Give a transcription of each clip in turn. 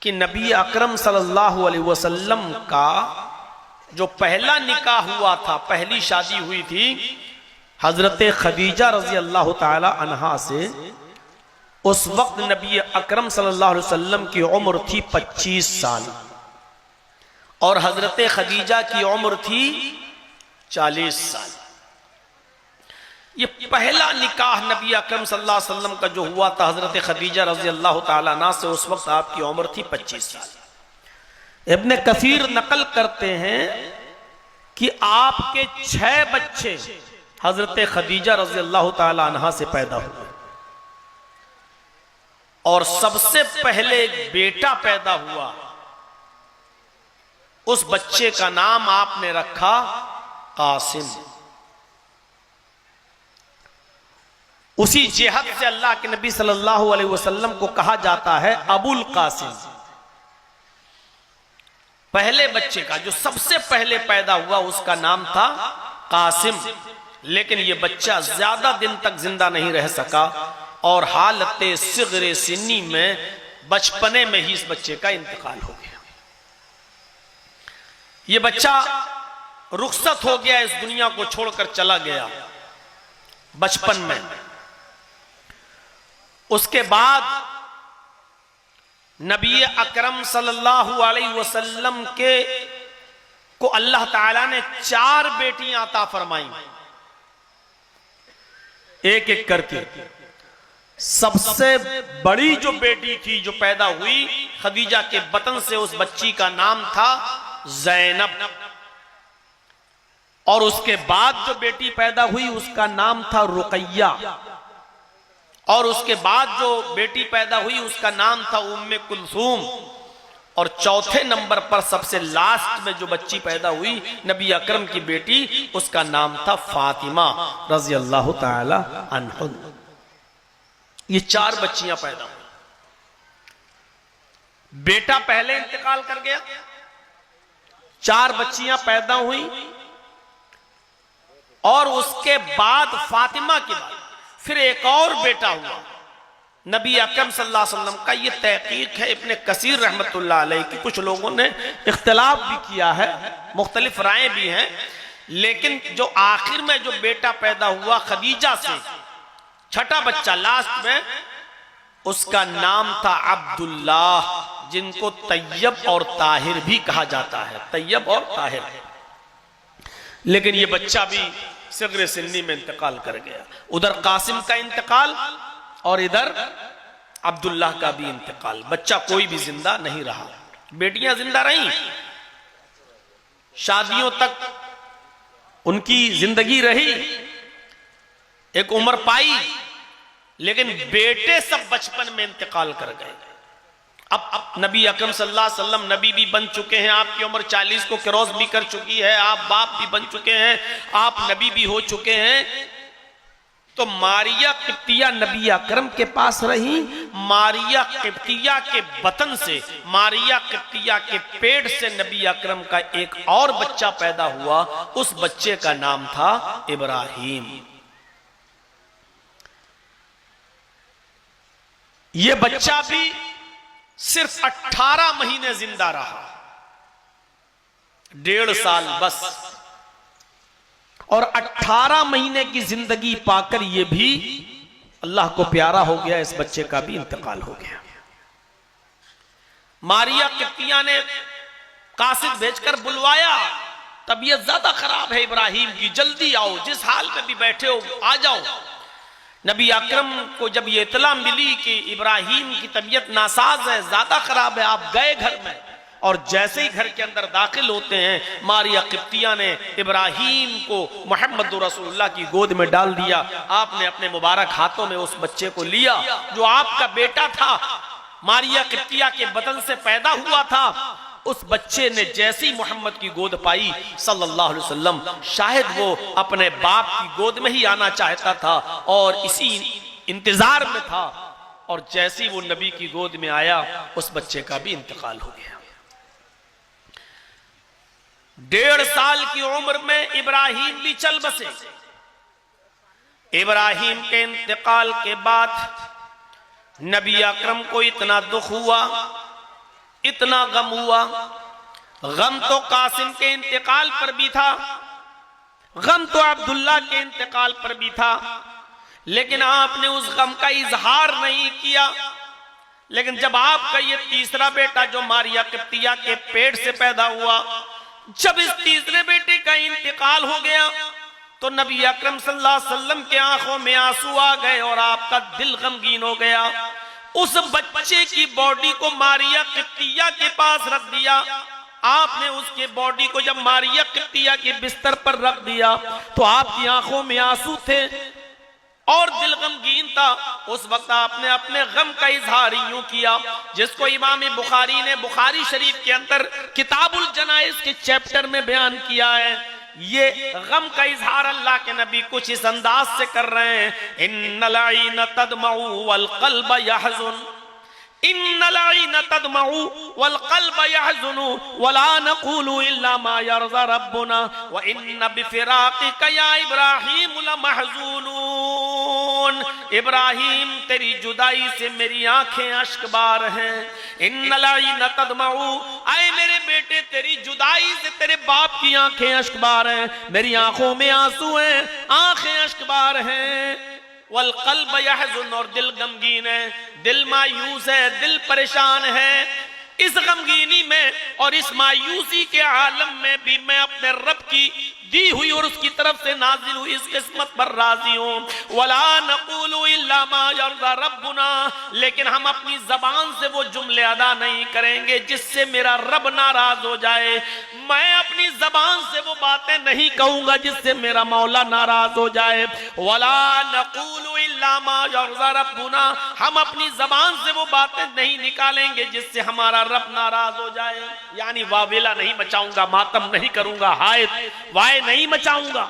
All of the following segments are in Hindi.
कि नबी अकरम सल्लल्लाहु अलैहि वसल्लम का जो पहला निकाह हुआ था, पहली शादी हुई थी हजरत खदीजा रजी अल्लाह ताला अन्हा से। उस वक्त नबी अकरम सल्लल्लाहु अलैहि वसल्लम की उम्र थी 25 साल और हजरत खदीजा की उम्र थी 40 साल। ये पहला निकाह नबी अकरम सल्लल्लाहु अलैहि वसल्लम का जो हुआ था हजरत खदीजा रजी अल्लाह ताला अन्हा से, उस वक्त आपकी उम्र थी 25 साल। इब्ने कसीर नकल करते हैं कि आपके 6 बच्चे हजरत खदीजा रजी अल्लाह ताला अन्हा से पैदा हुए और सबसे पहले एक बेटा पैदा हुआ। उस बच्चे का नाम आपने रखा कासिम। उसी जेहद से अल्लाह के नबी सल्लल्लाहु अलैहि वसल्लम को कहा जाता है अबुल कासिम। पहले बच्चे का जो सबसे पहले पैदा हुआ उसका नाम था कासिम, लेकिन यह बच्चा ज्यादा दिन तक जिंदा नहीं रह सका और हालत सिगरे सिन्नी में बचपने में ही इस बच्चे का इंतकाल हो गया। यह बच्चा रुखसत हो गया, इस दुनिया को छोड़कर चला गया बचपन में। उसके बाद नबी अकरम सल्लल्लाहु अलैहि वसल्लम के को अल्लाह ताला ने 4 बेटियां अता फरमाई, एक एक करके। सबसे बड़ी जो बेटी थी जो पैदा हुई खदीजा के बतन से, उस बच्ची का नाम था ज़ैनब। और उसके बाद जो बेटी पैदा हुई उसका नाम था रुकैया। और उसके बाद जो बेटी पैदा हुई उसका नाम था उम्मे कुलसूम। और चौथे नंबर पर सबसे लास्ट में जो बच्ची पैदा हुई नबी अकरम की बेटी, उसका नाम था फातिमा रजी अल्लाह ताला अन्हा। ये 4 बच्चियां पैदा हुई। बेटा पहले इंतकाल कर गया, 4 बच्चियां पैदा हुई और उसके बाद फातिमा के बाद फिर एक और बेटा हुआ नबी अकरम सल्लल्लाहु अलैहि वसल्लम का। यह तहकीक है इब्ने कसीर रहमतुल्लाह अलैह की। कुछ लोगों ने इख्तिलाफ भी किया है, मुख्तलिफ रायें भी हैं, लेकिन जो आखिर में जो बेटा पैदा हुआ खदीजा से, छठा बच्चा लास्ट में, उसका नाम था अब्दुल्लाह, जिनको तैयब और ताहिर भी कहा जाता है, तैयब और ताहिर। लेकिन यह बच्चा भी सिगरे सिन्नी में इंतकाल कर गया। उधर कासिम का इंतकाल और इधर अब्दुल्लाह का भी इंतकाल। बच्चा कोई भी जिंदा नहीं रहा। बेटियां जिंदा रहीं, शादियों तक उनकी जिंदगी रही, एक उम्र पाई, लेकिन बेटे सब बचपन में इंतकाल कर गए। अब नबी अकरम सल्लल्लाहु अलैहि वसल्लम नबी भी बन चुके हैं, आपकी उम्र 40 को क्रॉस भी कर चुकी है, आप बाप भी बन चुके हैं, आप नबी भी हो चुके हैं। तो मारिया किप्तिया नबी अकरम के पास रही। मारिया किप्तिया के बतन से, मारिया किप्तिया के पेट से नबी अकरम का एक और बच्चा पैदा हुआ। उस बच्चे का नाम था इब्राहिम। यह बच्चा भी सिर्फ 18 महीने जिंदा रहा, 1.5 साल बस। और 18 महीने की जिंदगी पाकर यह भी अल्लाह को प्यारा हो गया, इस बच्चे का भी इंतकाल हो गया। मारिया किप्तिया ने कासिद भेजकर बुलवाया, तबीयत ज्यादा खराब है इब्राहिम की, जल्दी आओ, जिस हाल में भी बैठे हो आ जाओ। नबी अकरम को जब ये इतला मिली कि इब्राहिम की तबीयत नासाज है, ज्यादा खराब है, आप गए घर में। और जैसे ही घर के अंदर दाखिल होते हैं, मारिया किप्तिया ने इब्राहिम को मोहम्मद रसूलुल्लाह की गोद में डाल दिया। आपने अपने मुबारक हाथों में उस बच्चे को लिया जो आपका बेटा था, मारिया किप्तिया के बदन से पैदा हुआ था। उस बच्चे ने जैसी मोहम्मद की गोद पाई सल्लल्लाहु अलैहि वसल्लम, शायद वो अपने बाप की गोद में ही आना चाहता था और इसी इंतजार में था। और जैसी वो नबी की गोद में आया, उस बच्चे का भी इंतकाल हो गया। 1.5 साल की उम्र में इब्राहिम भी चल बसे। इब्राहिम के इंतकाल के बाद नबी अकरम को इतना दुख हुआ इतना गम हुआ। गम तो कासिम के इंतकाल पर भी था, गम तो अब्दुल्ला के इंतकाल पर भी था, लेकिन आपने उस गम का इजहार नहीं किया। लेकिन जब आपका ये तीसरा बेटा जो मारिया किप्तिया के पेट से पैदा हुआ, जब इस तीसरे बेटे का इंतकाल हो गया तो नबी अकरम सल्लल्लाहु अलैहि वसल्लम के आंखों में आंसू आ गए और आपका दिल गमगीन हो गया। उस बच्चे की बॉडी को मारिया किप्तिया के पास रख दिया। आपने उसके बॉडी को जब मारिया किप्तिया के बिस्तर पर रख दिया तो आपकी आंखों में आंसू थे और दिल गमगीन था। उस वक्त आपने अपने गम का इजहार यूं किया जिसको इमाम बुखारी ने बुखारी शरीफ के अंदर किताबुल जनाइज के चैप्टर में बयान किया है। ये गम का इजहार अल्लाह के नबी कुछ इस अंदाज से कर रहे हैं, इन्नल ऐन तदमउ वल क़ल्ब यहज़ुन, इन्नल ऐन तदमउ वल क़ल्ब यहज़ुनु वला नक़ूलु इल्ला मा यरज़ा रब्बुना व इन्न बिफ़िराक़िका या इब्राहीम लमहज़ूनून। इब्राहिम तेरी जुदाई से मेरी आंखें अश्कबार हैं। इन्नल ऐन तदमउ, आए मेरे बेटे तेरी जुदाई से तेरे बाप की आंखें अश्कबार हैं, मेरी आंखों में आंसू हैं, आंखें अश्कबार हैं। वल क़ल्ब यहज़ुन, और दिल गमगीन है, दिल मायूस है, दिल परेशान है। इस गमगीनी में और इस मायूसी के आलम में भी मैं अपने रब की दी हुई और उसकी तरफ से नाजिल हुई इस किस्मत पर राजी हूं। वला नक़ूलु इल्ला मा यरज़ा रब्बुना, लेकिन हम अपनी जबान से वो जुमले अदा नहीं करेंगे जिससे मेरा रब नाराज हो जाए। मैं अपनी जबान से वो बातें नहीं कहूंगा जिससे मेरा मौला नाराज हो जाए। वला नक़ूलु इल्ला मा यरज़ा रब्बुना, हम अपनी जबान से वो बातें नहीं निकालेंगे जिससे हमारा रब नाराज हो जाए। यानी वावेला नहीं मचाऊंगा, मातम नहीं करूंगा, हाय वाय नहीं मचाऊंगा,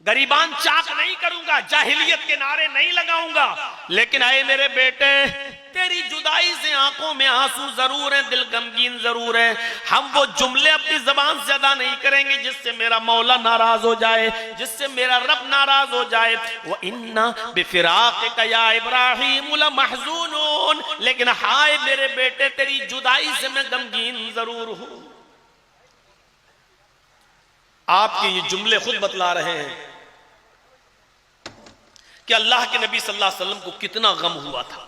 गरीबान चाक नहीं करूंगा, जाहिलियत के नारे नहीं लगाऊंगा। लेकिन आए मेरे बेटे तेरी जुदाई से आंखों में आंसू जरूर है, दिल गमगीन जरूर है। हम वो जुमले अपनी जबान से अदा नहीं करेंगे जिससे मेरा मौला नाराज हो जाए, जिससे मेरा रब नाराज हो जाए। वो इन्ना बिफिराक़िका या इब्राहीम लमहज़ूनून, लेकिन हाय मेरे बेटे तेरी जुदाई से मैं गमगीन जरूर हूं। आपके ये जुमले खुद बतला रहे हैं कि अल्लाह के नबी सल्लल्लाहु अलैहि वसल्लम को कितना गम हुआ था।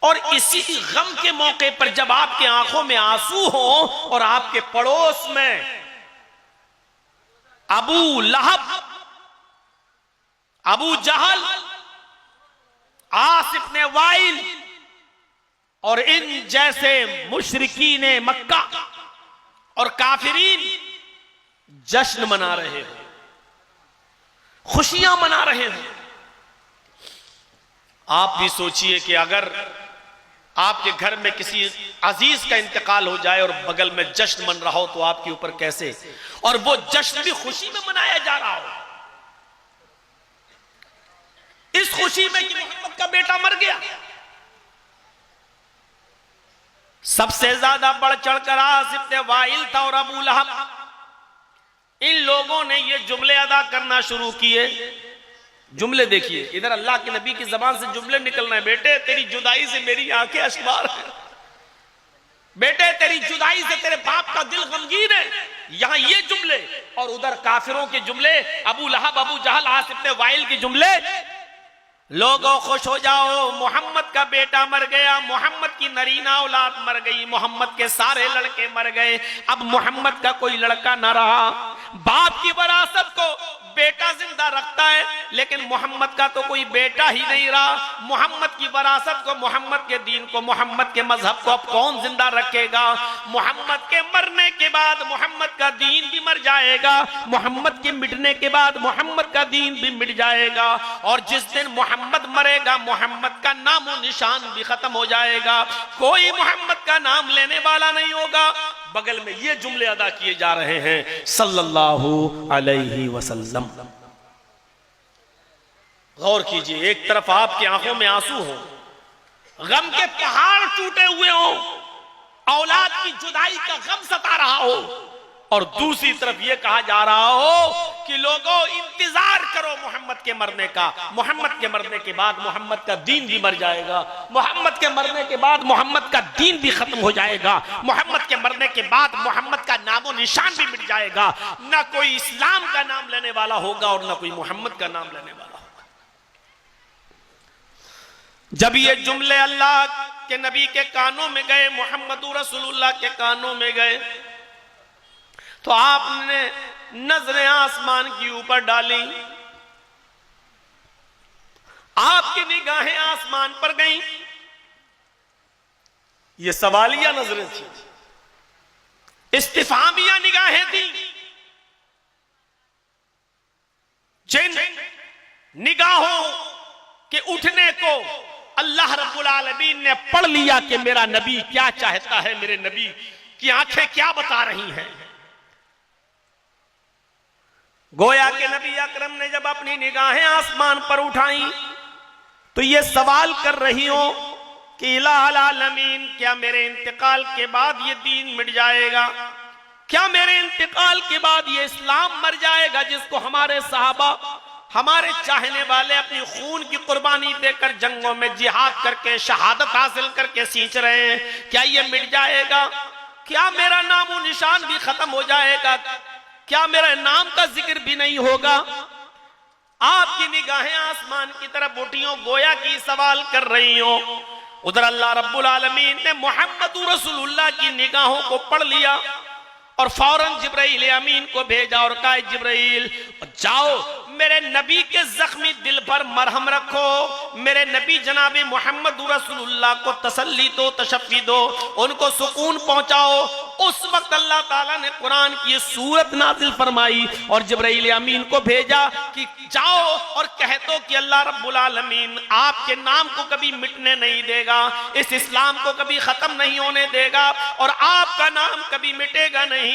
और इसी गम के मौके पर जब आपके आंखों में आंसू हो और आपके पड़ोस में अबू लहब, अबू जहल, आस इब्न वाइल और इन जैसे मुशरिकीन मक्का और काफिरीन जश्न मना रहे हो, खुशियां मना रहे हो। आप भी सोचिए कि अगर आपके घर में किसी अजीज का इंतकाल हो जाए और बगल में जश्न मन रहा हो तो आपके ऊपर कैसे, और वो जश्न भी खुशी में मनाया जा रहा हो, इस खुशी में कि मोहम्मद का बेटा मर गया। सबसे ज्यादा बढ़ चढ़कर आस इब्न वाइल था और अबू लहब। इन लोगों ने ये जुमले अदा करना शुरू किए। जुमले देखिए, इधर अल्लाह के नबी की जबान से जुमले निकल रहे हैं, बेटे तेरी जुदाई से मेरी आंखें अश्कबार हैं, बेटे तेरी जुदाई से तेरे बाप का दिल गमगीन है। यहां ये जुमले और उधर काफिरों के जुमले, अबू लहब, अबू जहल, आस इब्न वाइल के जुमले। लोगों खुश हो जाओ, मोहम्मद का बेटा मर गया, मोहम्मद की नरीना औलाद मर गई, मोहम्मद के सारे लड़के मर गए, अब मोहम्मद का कोई लड़का ना रहा। बाप की विरासत को बेटा जिंदा रखता है, लेकिन मोहम्मद का तो कोई बेटा ही नहीं रहा। मोहम्मद की विरासत को, मोहम्मद के दीन को, मोहम्मद के मजहब को अब कौन जिंदा रखेगा? मोहम्मद के मरने के बाद मोहम्मद का दीन भी मर जाएगा, मोहम्मद के मिटने के बाद मोहम्मद का दीन भी मिट जाएगा। और जिस दिन मोहम्मद मरेगा, मोहम्मद का नामो निशान भी खत्म हो जाएगा, कोई मोहम्मद का नाम लेने वाला नहीं होगा। बगल में ये जुमले अदा किए जा रहे हैं सल्लल्लाहु अलैहि वसल्लम। गौर कीजिए, एक तरफ आपकी आंखों में आंसू हो, गम के पहाड़ टूटे हुए हो, औलाद की जुदाई का गम सता रहा हो, और दूसरी तरफ यह कहा जा रहा हो कि लोगों इंतजार करो मोहम्मद के मरने का, मोहम्मद के मरने के बाद मोहम्मद का दीन भी मर जाएगा, मोहम्मद के मरने के बाद मोहम्मद का दीन भी खत्म हो जाएगा, मोहम्मद के मरने के बाद मोहम्मद का नामो निशान भी मिट जाएगा, ना कोई इस्लाम का नाम लेने वाला होगा और ना कोई मोहम्मद का नाम लेने वाला होगा। जब ये जुमले अल्लाह के नबी के कानों में गए, मोहम्मदुर रसूलुल्लाह के कानों में गए, तो आपने नजरें आसमान की ऊपर डाली, आपकी निगाहें आसमान पर गईं। ये सवालिया नजरें थी, इस्तिफामिया निगाहें थी। जिन निगाहों के उठने को अल्लाह रब्बुल आलमीन ने पढ़ लिया कि मेरा नबी क्या चाहता है, मेरे नबी की आंखें क्या बता रही हैं। गोया के नबी अकरम ने जब अपनी निगाहें आसमान पर उठाई तो ये सवाल कर रही हो कि इलाहुल आलमीन, क्या मेरे इंतकाल के बाद ये दीन मिट जाएगा? क्या मेरे इंतकाल के बाद ये इस्लाम मर जाएगा जिसको हमारे सहाबा, हमारे चाहने वाले अपनी खून की कुर्बानी देकर जंगों में जिहाद करके शहादत हासिल करके सींच रहे हैं? क्या ये मिट जाएगा? क्या मेरा नामो निशान भी खत्म हो जाएगा? क्या मेरे नाम का जिक्र भी नहीं होगा? आपकी निगाहें आसमान की तरफ उठी हो, गोया की सवाल कर रही हो। उधर अल्लाह रब्बुल आलमीन ने मुहम्मदुर रसूलुल्लाह की निगाहों को पढ़ लिया और फौरन जिब्राइल अमीन को भेजा और कहा, जिब्राइल जाओ मेरे नबी के जख्मी दिल पर मरहम रखो, मेरे नबी जनाबे मोहम्मद रसूलुल्लाह को तसल्ली दो, तशफ़ी दो, उनको सुकून पहुंचाओ। उस वक्त अल्लाह ताला ने कुरान की सूरत नाजिल फरमाई और जिब्राइल अमीन को भेजा कि जाओ और कह दो कि अल्लाह रब्बुल आलमीन आपके नाम को कभी मिटने नहीं देगा, इस इस्लाम को कभी खत्म नहीं होने देगा और आपका नाम कभी मिटेगा नहीं।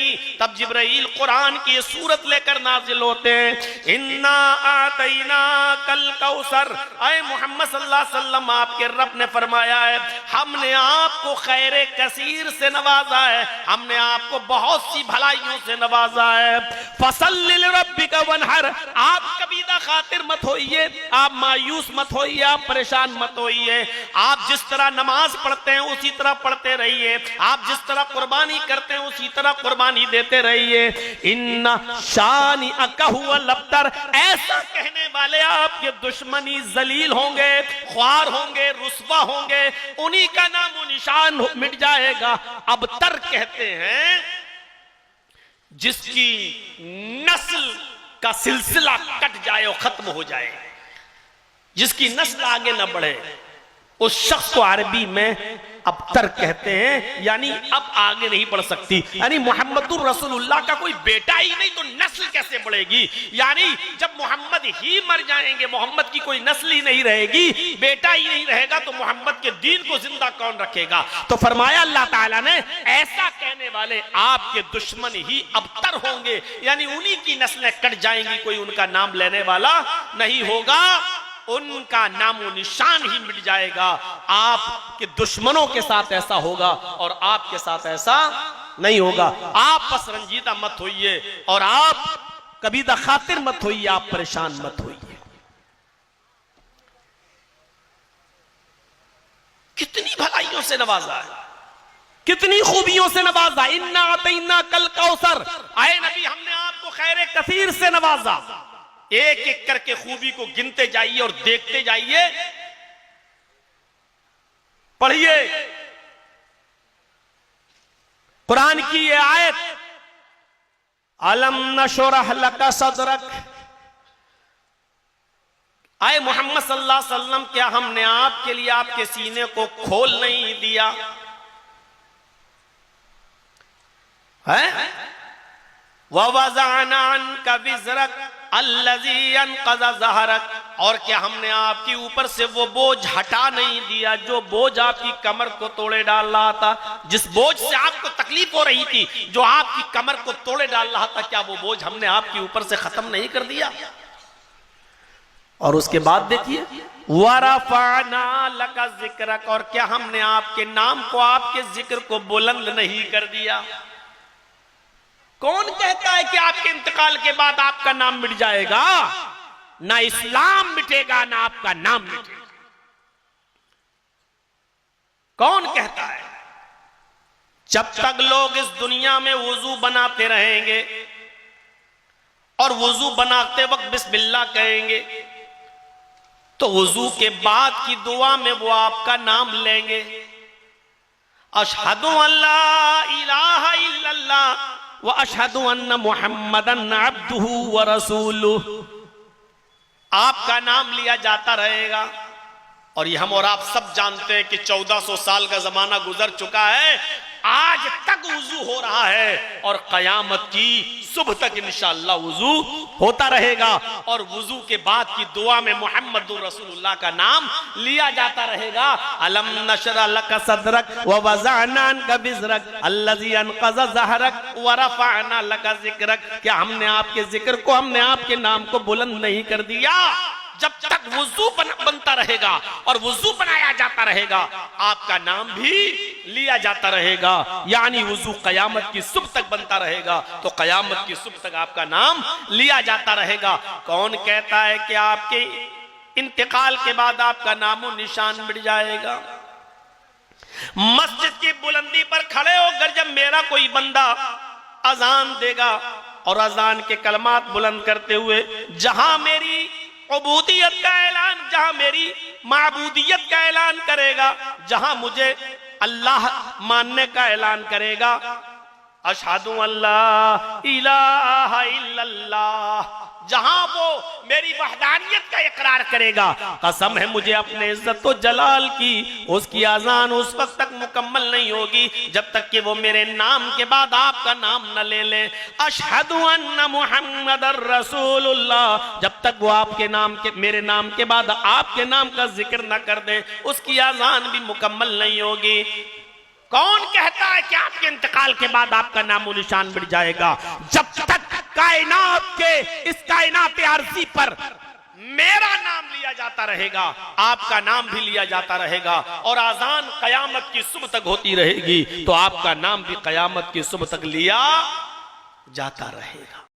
तब जिब्राइल कुरान की सूरत लेकर नाजिल होते हैं, इन्ना आतैना कल कौसर। आए मोहम्मद सल्लल्लाहु अलैहि वसल्लम, आपके रब ने फरमाया है हमने आपको खैर कसीर से नवाजा है, हमने आपको बहुत सी भलाइयों से नवाजा है। फसल्लि लिरब्बिका वनहर, आप कबीदा खातिर मत होइए, आप मायूस मत होइए, आप परेशान मत होइए। आप जिस तरह नमाज पढ़ते हैं उसी तरह पढ़ते रहिए, आप जिस तरह कुर्बानी करते हैं उसी तरह कुर्बानी देते रहिए। इन्ना शानी अकहुआ लफ्तर, ऐसा कहने वाले आपके दुश्मनी जलील होंगे, ख्वार होंगे, रुस्वा होंगे, उन्हीं का नामो निशान मिट जाएगा। अब तर कहते हैं जिसकी नस्ल का सिलसिला कट जाए और खत्म हो जाए, जिसकी नस्ल आगे न बढ़े, उस शख्स को अरबी में अबतर कहते हैं, यानी अब आगे नहीं बढ़ सकती। यानी मोहम्मदुर रसूलुल्लाह का कोई बेटा ही नहीं तो नस्ल कैसे बढ़ेगी? यानी जब मोहम्मद ही मर जाएंगे, मोहम्मद की कोई नस्ल ही नहीं रहेगी, बेटा ही नहीं रहेगा, तो मोहम्मद के दीन को जिंदा कौन रखेगा? तो फरमाया अल्लाह ताला ने, ऐसा कहने वाले आपके दुश्मन ही अबतर होंगे, यानी उन्हीं की नस्लें कट जाएंगी, कोई उनका नाम लेने वाला नहीं होगा, उनका नामो निशान ही मिट जाएगा। आपके दुश्मनों के साथ ऐसा होगा और आपके साथ ऐसा नहीं होगा। आप बस रंजीदा मत होइए और आप कबीदा खातिर मत होइए, आप परेशान मत होइए। कितनी भलाइयों से नवाजा है, कितनी खूबियों से नवाजा। इन्ना अतैना कल कौसर, आए नबी हमने आपको खैर कसीर से नवाजा। एक एक करके खूबी को गिनते जाइए और देखते जाइए। पढ़िए कुरान की ये आयत, अलम नशरह लका सदरक। आए मोहम्मद सल्लल्लाहु अलैहि वसल्लम, क्या हमने आपके लिए आपके सीने को खोल नहीं दिया है? ववज़अना अन्का विज़रक अल्लज़ी अनक़ज़ ज़हरक, और क्या हमने आपके ऊपर से वो बोझ हटा नहीं दिया जो बोझ आपकी कमर को तोड़े डाल रहा था? जिस बोझ से आपको तकलीफ हो रही थी, जो आपकी कमर को तोड़े डाल रहा था, क्या वो बोझ हमने आपके ऊपर से खत्म नहीं कर दिया? और उसके बाद देखिए, वरफ़अना लका ज़िक्रक, और क्या हमने आपके नाम को, आपके जिक्र को बुलंद नहीं कर दिया? कौन कहता है कि आपके इंतकाल के बाद आपका नाम मिट जाएगा? ना इस्लाम मिटेगा ना आपका नाम मिटेगा। कौन कहता है? जब तक लोग इस दुनिया में वुजू बनाते रहेंगे और वुजू बनाते वक्त बिस्मिल्लाह कहेंगे तो वुजू के बाद की दुआ में वो आपका नाम लेंगे, अशहदु अल्ला इलाहा इल्लल्लाह व अशहदु अन्ना मुहम्मदन अब्दुहु व रसूलुहु। आपका नाम लिया जाता रहेगा। और ये हम और आप सब जानते हैं कि 1400 साल का जमाना गुजर चुका है, आज तक वुजू हो रहा है और कयामत की सुबह तक इंशाअल्लाह वुजू होता रहेगा। और वुजू के बाद की दुआ में मुहम्मदुर रसूलुल्लाह का नाम लिया जाता रहेगा। अलम नशरा लक सदरक व वज़अना अन्का विज़रक अल्लज़ी अनक़ज़ ज़हरक व रफ़अना लक ज़िक्रक। क्या हमने आपके जिक्र को, हमने आपके नाम को बुलंद नहीं कर दिया? जब तक वुजू बनता रहेगा और वुजू बनाया जाता रहेगा, आपका नाम भी लिया जाता रहेगा। यानी वुजू कयामत की सुबह तक बनता रहेगा तो कयामत की सुबह तक आपका नाम लिया जाता रहेगा। कौन कहता है कि आपके इंतकाल के बाद आपका नामो निशान मिट जाएगा? मस्जिद की बुलंदी पर खड़े होकर जब मेरा कोई बंदा अजान देगा और अजान के कलमात बुलंद करते हुए जहां मेरी उबूदियत का ऐलान, जहां मेरी माबूदियत का ऐलान करेगा, जहां मुझे अल्लाह मानने का ऐलान करेगा, अशहदु अल्ला इलाहा इल्लल्लाह, जहां वो मेरी वहदानियत का इकरार करेगा, कसम है मुझे अपने इज्जत व जलाल की, उसकी अजान उस वक्त तक मुकम्मल नहीं होगी जब तक कि वो मेरे नाम के बाद आपका नाम न ले ले। अशहदु अन्ना मुहम्मदर रसूलुल्लाह, जब तक वो आपके नाम के, मेरे नाम के बाद आपके नाम का जिक्र न कर दे, उसकी अजान भी मुकम्मल नहीं होगी। कौन कहता है कि आपके इंतकाल के बाद आपका नामो निशान मिट जाएगा? जब तक कायनात के, इस कायनात आरज़ी पर मेरा नाम लिया जाता रहेगा, आपका नाम भी लिया जाता रहेगा और आजान कयामत की सुबह तक होती रहेगी तो आपका नाम भी कयामत की सुबह तक लिया जाता रहेगा।